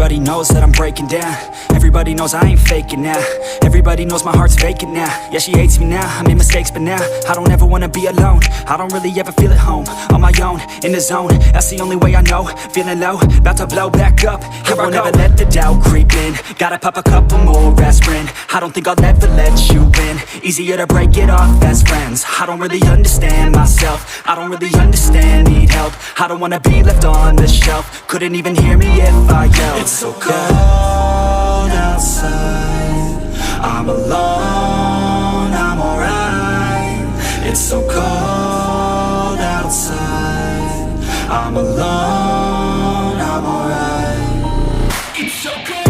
Everybody knows that I'm breaking down. Everybody knows I ain't faking now. Everybody knows my heart's vacant now. Yeah, she hates me now, I made mistakes but now I don't ever wanna be alone. I don't really ever feel at home. On my own, in the zone, that's the only way I know. Feeling low, about to blow back up. Here I won't ever let the doubt creep in. Gotta pop a couple more aspirin. I don't think I'll ever let you in. Easier to break it off as friends. I don't really understand myself. I don't really understand, need help. I don't wanna be left on the shelf. Couldn't even hear me if I yelled. It's so cold outside, I'm alone, I'm alright. It's so cold outside, I'm alone, I'm alright. It's so cold.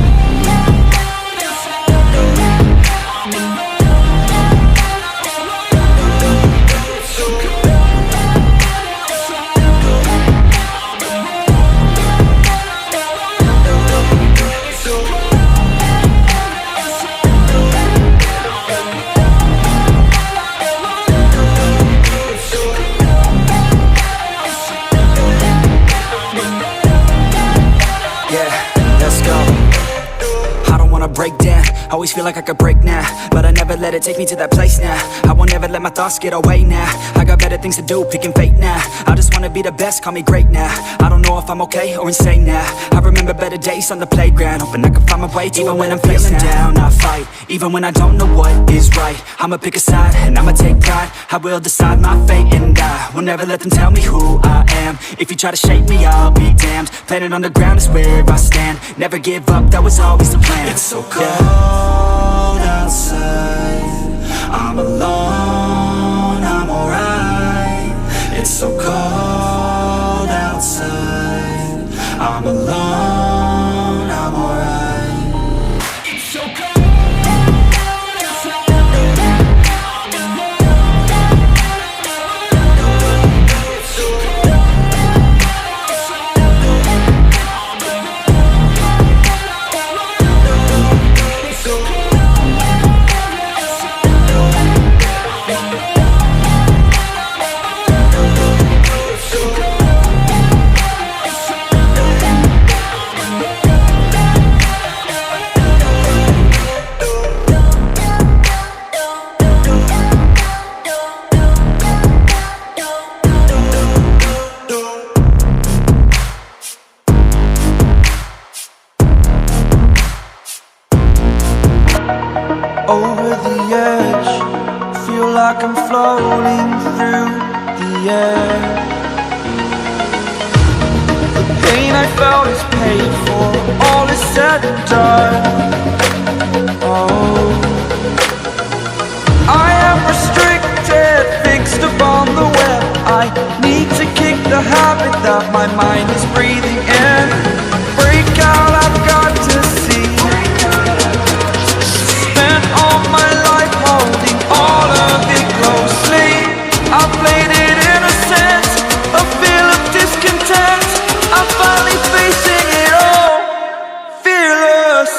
Break down, always feel like I could break now, but I never let it take me to that place now. I won't ever let my thoughts get away now. I got better things to do, picking fate now. I just wanna be the best, call me great now. I don't know if I'm okay or insane now. I remember better days on the playground, hoping I can find my way to even when I'm feeling down, I fight, even when I don't know what is right. I'ma pick a side, and I'ma take pride. I will decide my fate and I will never let them tell me who I am. If you try to shape me, I'll be damned. Planet on the ground is where I stand. Never give up, that was always the plan. It's so cold outside, I'm alone, I'm alright. It's so cold outside, I'm alone, I'm alright. It's so cold. Over the edge, feel like I'm floating through the air. The pain I felt is paid for, all is said and done. Oh, I am restricted, fixed upon the web. I need to kick the habit that my mind is breathing in. Break out, I've got to see. All my life holding all of it closely. I played it innocent, a feel of discontent. I'm finally facing it all, fearless.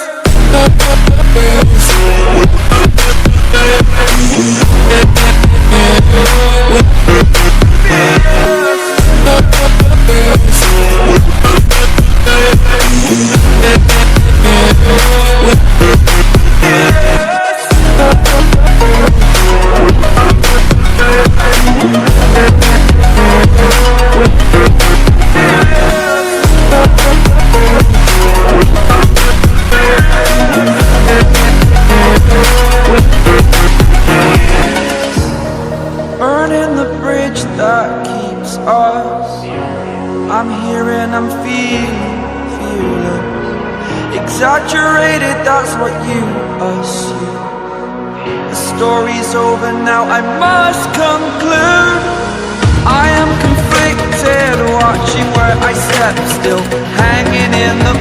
Burning the bridge that keeps us. I'm here and I'm feeling fearless. Exaggerated, that's what you assume. The story's over now, I must conclude. I am conflicted, watching where I step still, hanging in the